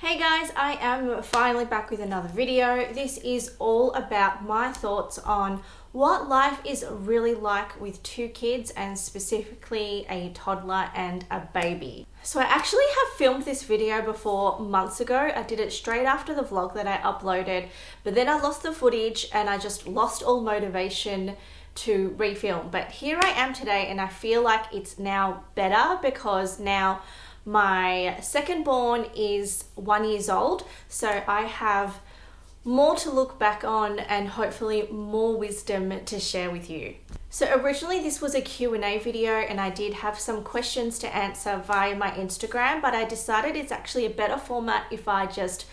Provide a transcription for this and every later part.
Hey guys, I am finally back with another video. This is all about my thoughts on what life is really like with two kids, and specifically a toddler and a baby. So I actually have filmed this video before months ago. I did it straight after the vlog that I uploaded, but then I lost the footage and I just lost all motivation to refilm. But here I am today and I feel like it's now better because now my second born is 1 year old, so I have more to look back on and hopefully more wisdom to share with you. So originally this was a Q&A video and I did have some questions to answer via my Instagram, but I decided it's actually a better format if I just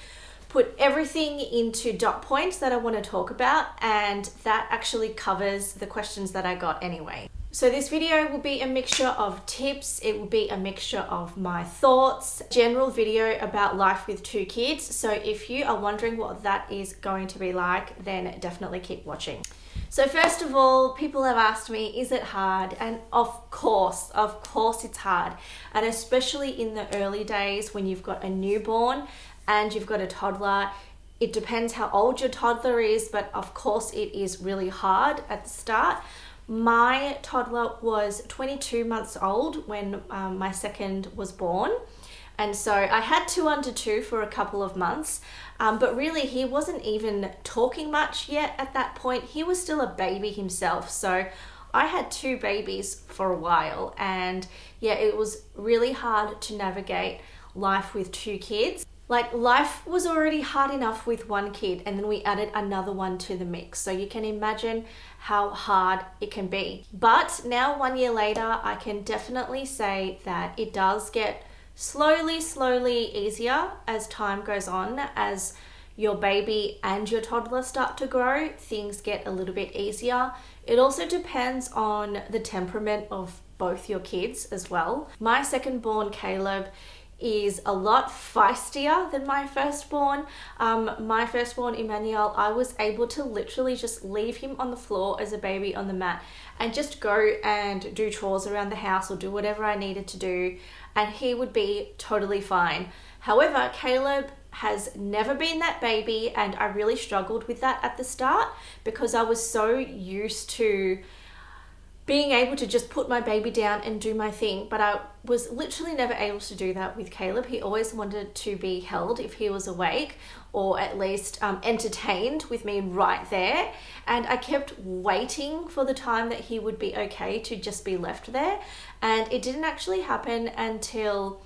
put everything into dot points that I want to talk about, and that actually covers the questions that I got anyway. So this video will be a mixture of tips, it will be a mixture of my thoughts, general video about life with two kids. So if you are wondering what that is going to be like, then definitely keep watching. So first of all, people have asked me, is it hard? And of course it's hard. And especially in the early days when you've got a newborn and you've got a toddler. It depends how old your toddler is, but of course it is really hard at the start. My toddler was 22 months old when my second was born. And so I had 2 under 2 for a couple of months, but really he wasn't even talking much yet at that point. He was still a baby himself. So I had 2 babies for a while, and yeah, it was really hard to navigate life with 2 kids. Like, life was already hard enough with 1 kid, and then we added another one to the mix. So you can imagine how hard it can be. But now 1 year later, I can definitely say that it does get slowly easier as time goes on. As your baby and your toddler start to grow, things get a little bit easier. It also depends on the temperament of both your kids as well. My second born, Caleb, is a lot feistier than my firstborn. My firstborn, Emmanuel, I was able to literally just leave him on the floor as a baby on the mat and just go and do chores around the house or do whatever I needed to do, and he would be totally fine. However, Caleb has never been that baby, and I really struggled with that at the start because I was so used to being able to just put my baby down and do my thing, but I was literally never able to do that with Caleb. He always wanted to be held if he was awake, or at least entertained with me right there. And I kept waiting for the time that he would be okay to just be left there. And it didn't actually happen until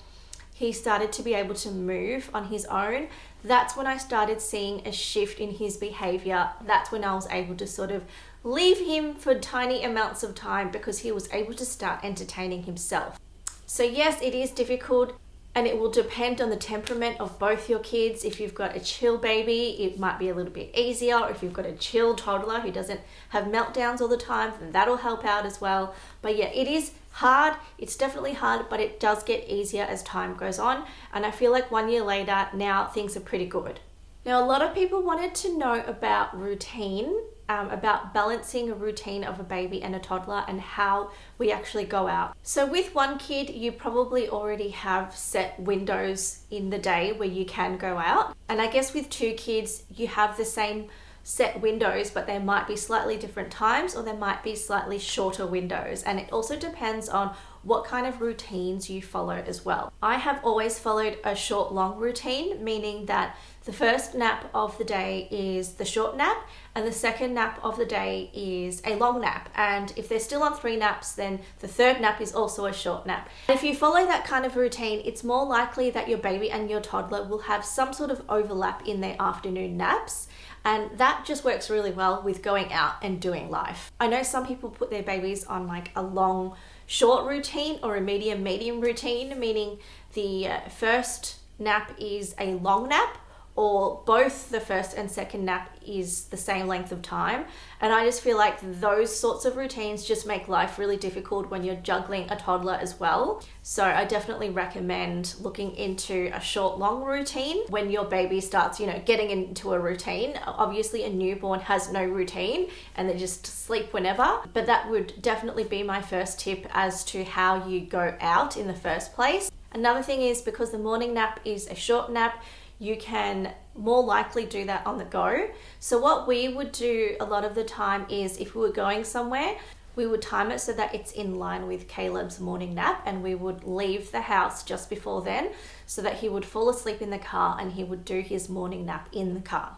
he started to be able to move on his own. That's when I started seeing a shift in his behavior. That's when I was able to sort of leave him for tiny amounts of time because he was able to start entertaining himself. So yes, it is difficult, and it will depend on the temperament of both your kids. If you've got a chill baby, it might be a little bit easier. Or if you've got a chill toddler who doesn't have meltdowns all the time, then that'll help out as well. But yeah, it is hard. It's definitely hard, but it does get easier as time goes on. And I feel like 1 year later, now things are pretty good. Now, a lot of people wanted to know about routine, about balancing a routine of a baby and a toddler and how we actually go out. So with 1 kid, you probably already have set windows in the day where you can go out. And I guess with 2 kids, you have the same set windows, but they might be slightly different times, or they might be slightly shorter windows. And it also depends on what kind of routines you follow as well. I have always followed a short long routine, meaning that the first nap of the day is the short nap and the second nap of the day is a long nap. And if they're still on 3 naps, then the third nap is also a short nap. If you follow that kind of routine, it's more likely that your baby and your toddler will have some sort of overlap in their afternoon naps. And that just works really well with going out and doing life. I know some people put their babies on like a long short routine or a medium routine, meaning the first nap is a long nap, or both the first and second nap is the same length of time. And I just feel like those sorts of routines just make life really difficult when you're juggling a toddler as well. So I definitely recommend looking into a short long routine when your baby starts, getting into a routine. Obviously a newborn has no routine and they just sleep whenever, but that would definitely be my first tip as to how you go out in the first place. Another thing is, because the morning nap is a short nap, you can more likely do that on the go. So what we would do a lot of the time is, if we were going somewhere, we would time it so that it's in line with Caleb's morning nap, and we would leave the house just before then so that he would fall asleep in the car and he would do his morning nap in the car.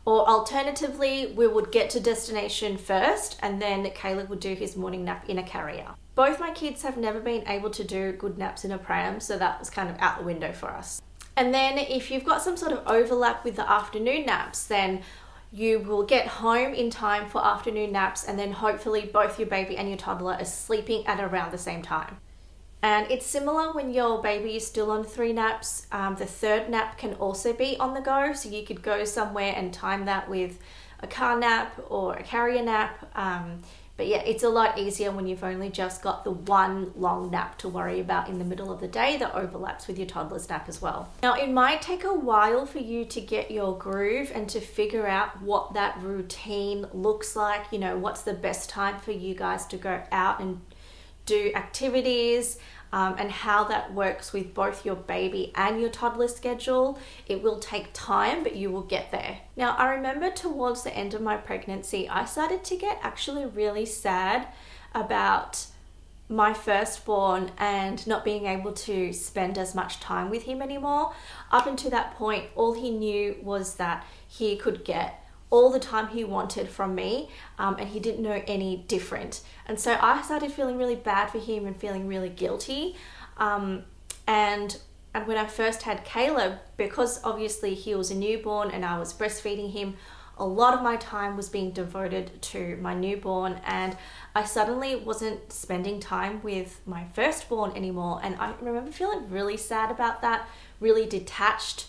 Or alternatively, we would get to destination first and then Caleb would do his morning nap in a carrier. Both my kids have never been able to do good naps in a pram, so that was kind of out the window for us. And then if you've got some sort of overlap with the afternoon naps, then you will get home in time for afternoon naps, and then hopefully both your baby and your toddler are sleeping at around the same time. And it's similar when your baby is still on 3 naps. The third nap can also be on the go, so you could go somewhere and time that with a car nap or a carrier nap. But yeah, it's a lot easier when you've only just got the one long nap to worry about in the middle of the day that overlaps with your toddler's nap as well. Now, it might take a while for you to get your groove and to figure out what that routine looks like. You know, what's the best time for you guys to go out and do activities, and how that works with both your baby and your toddler schedule. It will take time, but you will get there. Now, I remember towards the end of my pregnancy, I started to get actually really sad about my firstborn and not being able to spend as much time with him anymore. Up until that point, all he knew was that he could get all the time he wanted from me, and he didn't know any different. And so I started feeling really bad for him and feeling really guilty. And when I first had Caleb, because obviously he was a newborn and I was breastfeeding him, a lot of my time was being devoted to my newborn, and I suddenly wasn't spending time with my firstborn anymore. And I remember feeling really sad about that, really detached.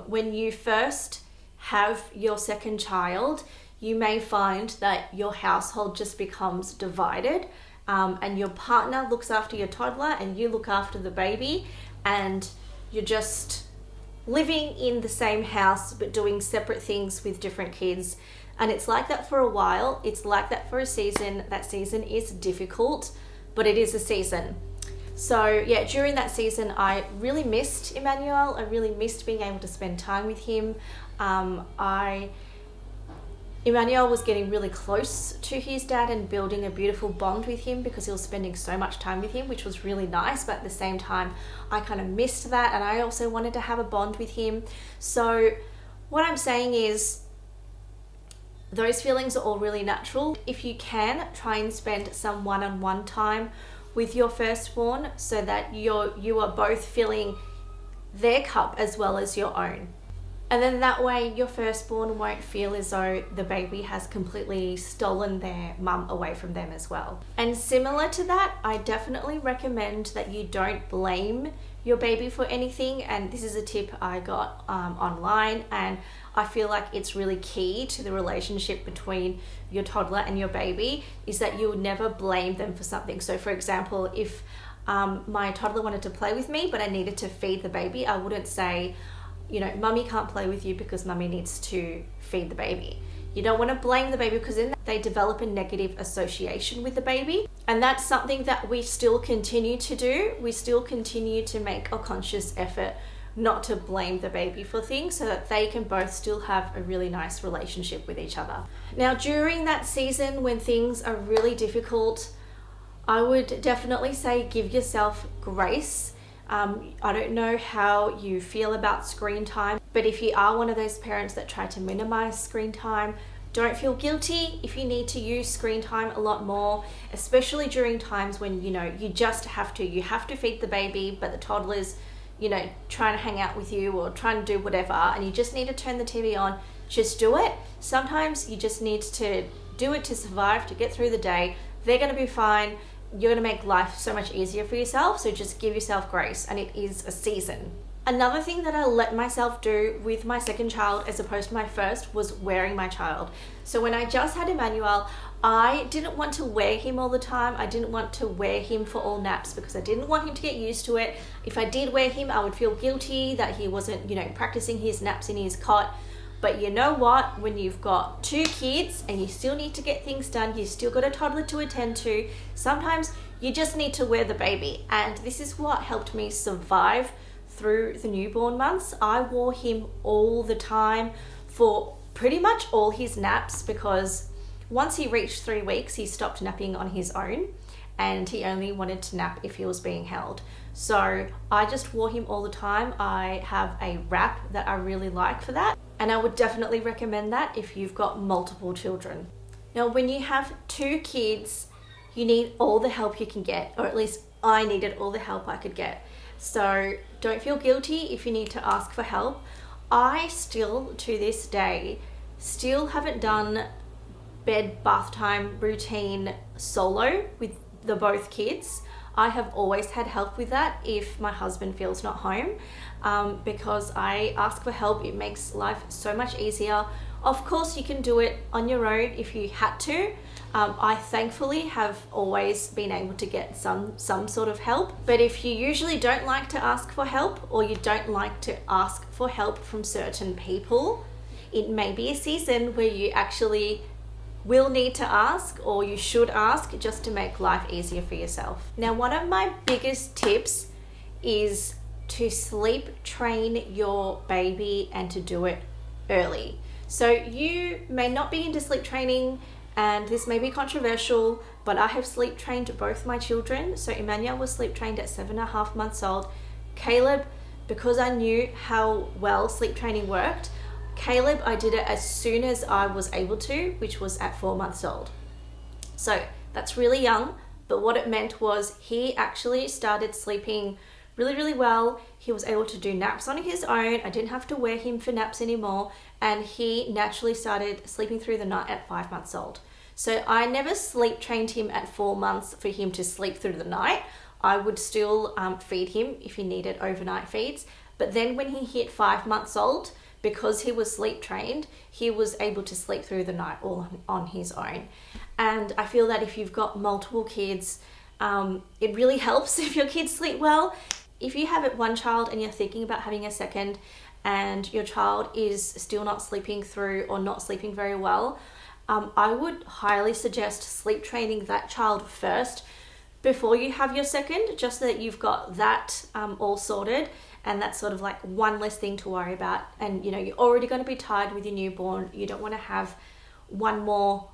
When you first have your second child, you may find that your household just becomes divided, and your partner looks after your toddler and you look after the baby, and you're just living in the same house but doing separate things with different kids. And it's like that for a while. It's like that for a season. That season is difficult, but it is a season. So yeah, during that season, I really missed Emmanuel. I really missed being able to spend time with him. Emmanuel was getting really close to his dad and building a beautiful bond with him because he was spending so much time with him, which was really nice. But at the same time, I kind of missed that, and I also wanted to have a bond with him. So what I'm saying is, those feelings are all really natural. If you can, try and spend some one-on-one time with your firstborn so that you are both filling their cup as well as your own. And then that way your firstborn won't feel as though the baby has completely stolen their mum away from them as well. And similar to that, I definitely recommend that you don't blame your baby for anything. And this is a tip I got online, and I feel like it's really key to the relationship between your toddler and your baby, is that you would never blame them for something. So for example, if my toddler wanted to play with me but I needed to feed the baby, I wouldn't say, you know, mummy can't play with you because mummy needs to feed the baby. You don't want to blame the baby, because then they develop a negative association with the baby. And that's something that we still continue to do. We still continue to make a conscious effort not to blame the baby for things, so that they can both still have a really nice relationship with each other. Now, during that season when things are really difficult, I would definitely say give yourself grace. I don't know how you feel about screen time, but if you are one of those parents that try to minimize screen time, don't feel guilty if you need to use screen time a lot more, especially during times when, you know, you have to feed the baby, but the toddler's, you know, trying to hang out with you or trying to do whatever, and you just need to turn the TV on. Just do it. Sometimes you just need to do it to survive, to get through the day. They're going to be fine. You're going to make life so much easier for yourself, so just give yourself grace, and it is a season. Another thing that I let myself do with my second child as opposed to my first was wearing my child. So when I just had Emmanuel, I didn't want to wear him all the time. I didn't want to wear him for all naps because I didn't want him to get used to it. If I did wear him, I would feel guilty that he wasn't, you know, practicing his naps in his cot. But you know what? When you've got 2 kids and you still need to get things done, you still got a toddler to attend to, sometimes you just need to wear the baby. And this is what helped me survive through the newborn months, I wore him all the time for pretty much all his naps, because once he reached 3 weeks, he stopped napping on his own and he only wanted to nap if he was being held. So I just wore him all the time. I have a wrap that I really like for that, and I would definitely recommend that if you've got multiple children. Now, when you have 2 kids, you need all the help you can get, or at least I needed all the help I could get. So don't feel guilty if you need to ask for help. I still, to this day, still haven't done bed bath time routine solo with the both kids. I have always had help with that if my husband feels not home, because I ask for help. It makes life so much easier. Of course, you can do it on your own if you had to. I thankfully have always been able to get some sort of help. But if you usually don't like to ask for help, or you don't like to ask for help from certain people, it may be a season where you actually will need to ask, or you should ask, just to make life easier for yourself. Now, one of my biggest tips is to sleep train your baby and to do it early. So you may not be into sleep training, and this may be controversial, but I have sleep trained both my children. So Emmanuel was sleep trained at 7.5 months old. Caleb, because I knew how well sleep training worked, Caleb, I did it as soon as I was able to, which was at 4 months old. So that's really young, but what it meant was he actually started sleeping really, really well. He was able to do naps on his own. I didn't have to wear him for naps anymore, and he naturally started sleeping through the night at 5 months old. So I never sleep trained him at 4 months for him to sleep through the night. I would still feed him if he needed overnight feeds. But then when he hit 5 months old, because he was sleep trained, he was able to sleep through the night all on his own. And I feel that if you've got multiple kids, it really helps if your kids sleep well. If you have one child and you're thinking about having a second, and your child is still not sleeping through or not sleeping very well, I would highly suggest sleep training that child first before you have your second, just so that you've got that all sorted, and that's sort of like one less thing to worry about. And you know, you're already going to be tired with your newborn. You don't want to have one more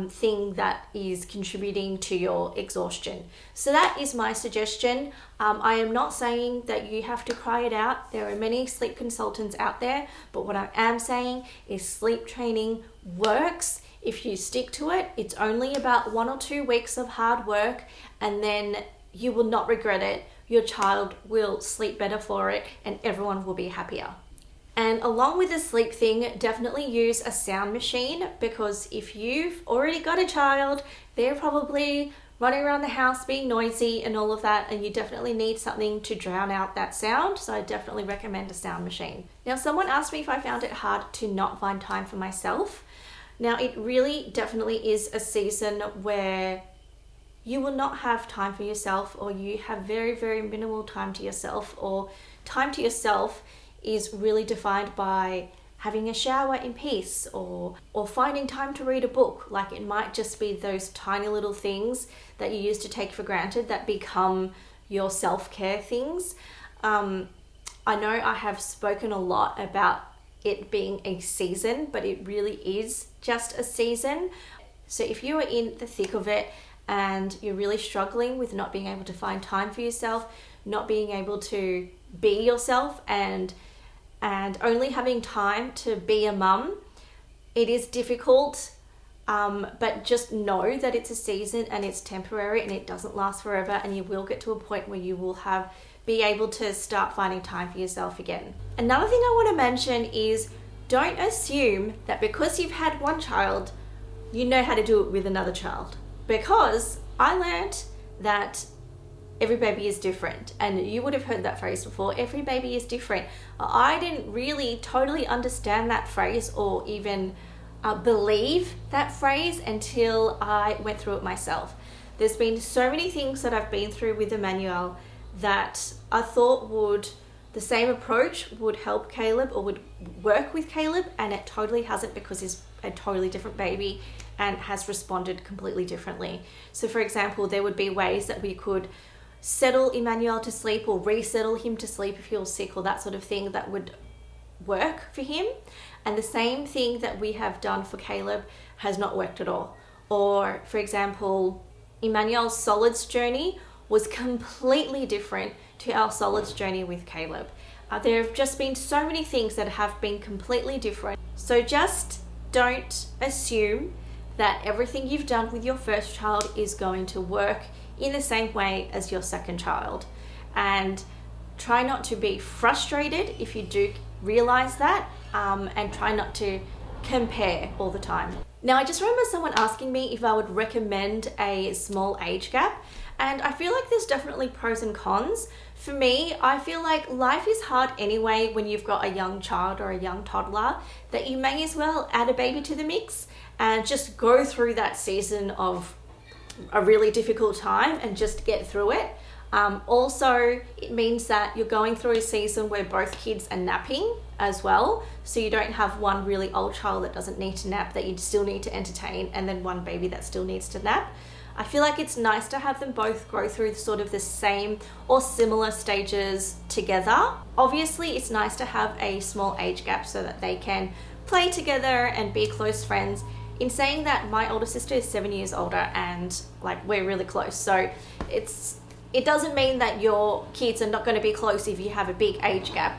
thing that is contributing to your exhaustion. So that is my suggestion. I am not saying that you have to cry it out. There are many sleep consultants out there, but what I am saying is sleep training works. If you stick to it, it's only about 1 or 2 weeks of hard work, and then you will not regret it. Your child will sleep better for it, and everyone will be happier. And along with the sleep thing, definitely use a sound machine, because if you've already got a child, they're probably running around the house being noisy and all of that, and you definitely need something to drown out that sound. So I definitely recommend a sound machine. Now, someone asked me if I found it hard to not find time for myself. Now, it really definitely is a season where you will not have time for yourself, or you have very, very minimal time to yourself, or time to yourself is really defined by having a shower in peace, or finding time to read a book. Like, it might just be those tiny little things that you used to take for granted that become your self-care things. I know I have spoken a lot about it being a season, but it really is just a season. So if you are in the thick of it and you're really struggling with not being able to find time for yourself, not being able to be yourself, and only having time to be a mum, it is difficult, but just know that it's a season and it's temporary and it doesn't last forever, and you will get to a point where you will be able to start finding time for yourself again. Another thing I want to mention is, don't assume that because you've had one child, you know how to do it with another child. Because I learned that every baby is different, and you would have heard that phrase before, every baby is different. I didn't really totally understand that phrase, or even believe that phrase, until I went through it myself. There's been so many things that I've been through with Emmanuel that I thought the same approach would help Caleb, or would work with Caleb, and it totally hasn't, because he's a totally different baby and has responded completely differently. So for example, there would be ways that we could settle Emmanuel to sleep or resettle him to sleep if he was sick or that sort of thing that would work for him. And the same thing that we have done for Caleb has not worked at all. Or for example, Emmanuel's solids journey was completely different to our solids journey with Caleb. There have just been so many things that have been completely different. So just don't assume that everything you've done with your first child is going to work in the same way as your second child. And try not to be frustrated if you do realize that, and try not to compare all the time. Now, I just remember someone asking me if I would recommend a small age gap, and I feel like there's definitely pros and cons. For me, I feel like life is hard anyway when you've got a young child or a young toddler, that you may as well add a baby to the mix and just go through that season of a really difficult time and just get through it. Also, it means that you're going through a season where both kids are napping as well. So you don't have one really old child that doesn't need to nap that you still need to entertain, and then one baby that still needs to nap. I feel like it's nice to have them both go through sort of the same or similar stages together. Obviously, it's nice to have a small age gap so that they can play together and be close friends. In saying that, my older sister is 7 years older and like we're really close. So it doesn't mean that your kids are not going to be close if you have a big age gap.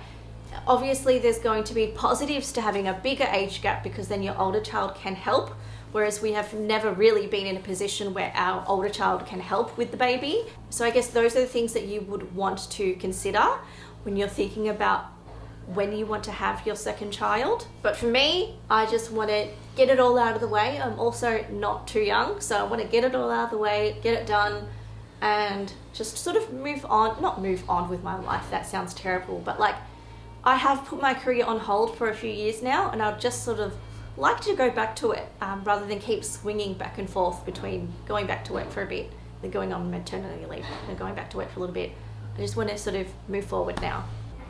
Obviously, there's going to be positives to having a bigger age gap because then your older child can help, whereas we have never really been in a position where our older child can help with the baby. So I guess those are the things that you would want to consider when you're thinking about when you want to have your second child. But for me, I just want to get it all out of the way. I'm also not too young, so I want to get it all out of the way, get it done, and just sort of not move on with my life, that sounds terrible, but like I have put my career on hold for a few years now, and I'd just sort of like to go back to it, rather than keep swinging back and forth between going back to work for a bit, then going on maternity leave, and going back to work for a little bit. I just want to sort of move forward now.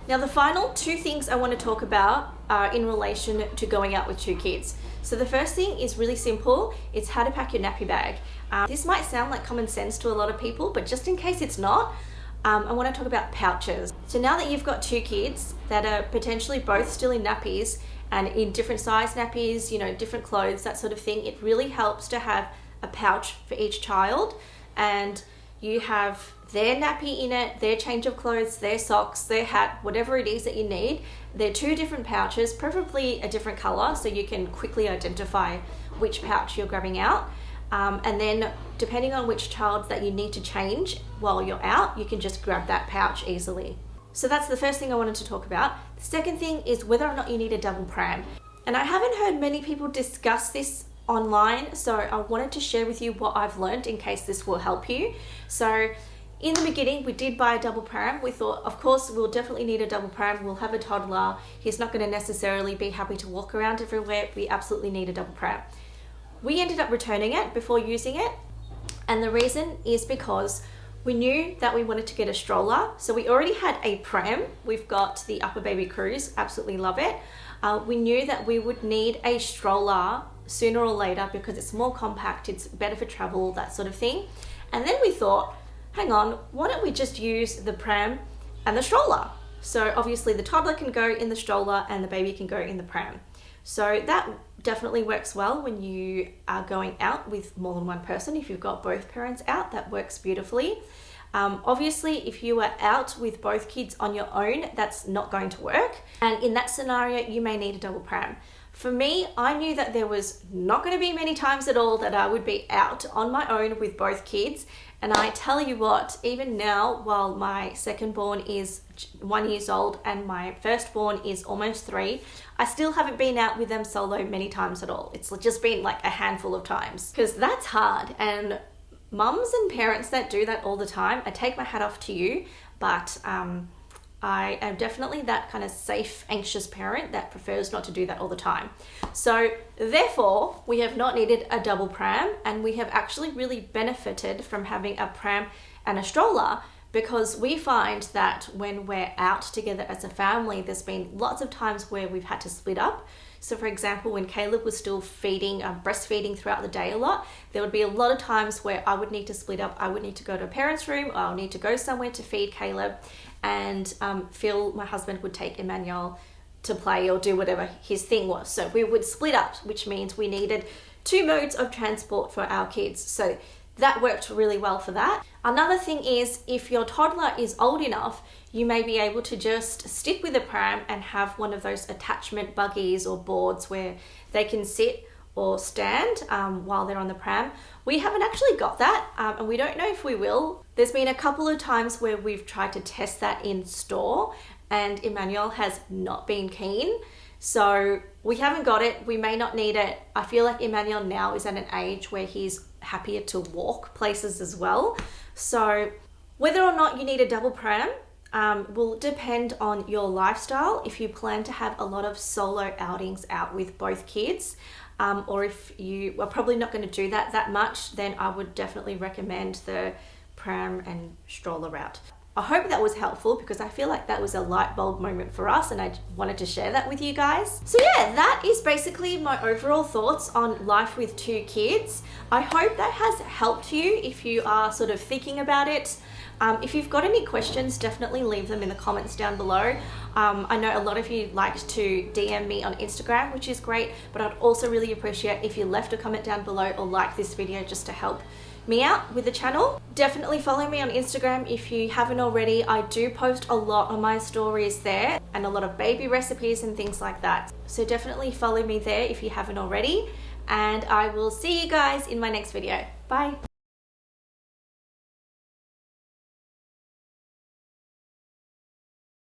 Now, the final two things I want to talk about are in relation to going out with two kids. So the first thing is really simple. It's how to pack your nappy bag. This might sound like common sense to a lot of people, but just in case it's not, I want to talk about pouches. So now that you've got two kids that are potentially both still in nappies and in different size nappies, you know, different clothes, that sort of thing, it really helps to have a pouch for each child, and you have their nappy in it, their change of clothes, their socks, their hat, whatever it is that you need. They're two different pouches, preferably a different color, so you can quickly identify which pouch you're grabbing out. And then depending on which child that you need to change while you're out, you can just grab that pouch easily. So that's the first thing I wanted to talk about. The second thing is whether or not you need a double pram. And I haven't heard many people discuss this online, so I wanted to share with you what I've learned in case this will help you. So in the beginning, we did buy a double pram. We thought, of course, we'll definitely need a double pram. We'll have a toddler. He's not going to necessarily be happy to walk around everywhere. We absolutely need a double pram. We ended up returning it before using it. And the reason is because we knew that we wanted to get a stroller. So we already had a pram. We've got the Upper Baby Cruise, absolutely love it. We knew that we would need a stroller sooner or later because it's more compact, it's better for travel, that sort of thing. And then we thought, hang on, why don't we just use the pram and the stroller? So obviously the toddler can go in the stroller and the baby can go in the pram. So that definitely works well when you are going out with more than one person. If you've got both parents out, that works beautifully. Obviously, if you are out with both kids on your own, that's not going to work. And in that scenario, you may need a double pram. For me, I knew that there was not going to be many times at all that I would be out on my own with both kids. And I tell you what, even now, while my second born is 1 year old and my firstborn is almost 3, I still haven't been out with them solo many times at all. It's just been like a handful of times because that's hard. And mums and parents that do that all the time, I take my hat off to you, but I am definitely that kind of safe, anxious parent that prefers not to do that all the time. So therefore, we have not needed a double pram, and we have actually really benefited from having a pram and a stroller because we find that when we're out together as a family, there's been lots of times where we've had to split up. So for example, when Caleb was still breastfeeding throughout the day a lot, there would be a lot of times where I would need to split up. I would need to go to a parent's room, or I'll need to go somewhere to feed Caleb, and Phil, my husband, would take Emmanuel to play or do whatever his thing was. So we would split up, which means we needed 2 modes of transport for our kids. So that worked really well for that. Another thing is, if your toddler is old enough, you may be able to just stick with a pram and have one of those attachment buggies or boards where they can sit or stand while they're on the pram. We haven't actually got that, and we don't know if we will. There's been a couple of times where we've tried to test that in store, and Emmanuel has not been keen. So we haven't got it. We may not need it. I feel like Emmanuel now is at an age where he's happier to walk places as well. So whether or not you need a double pram will depend on your lifestyle. If you plan to have a lot of solo outings out with both kids, or if you are probably not going to do that much, then I would definitely recommend the pram and stroller route. I hope that was helpful, because I feel like that was a light bulb moment for us, and I wanted to share that with you guys. So yeah, that is basically my overall thoughts on life with 2 kids. I hope that has helped you if you are sort of thinking about it. If you've got any questions, definitely leave them in the comments down below. I know a lot of you liked to DM me on Instagram, which is great, but I'd also really appreciate if you left a comment down below or like this video just to help me out with the channel. Definitely follow me on Instagram if you haven't already. I do post a lot on my stories there, and a lot of baby recipes and things like that. So definitely follow me there if you haven't already, and I will see you guys in my next video. Bye.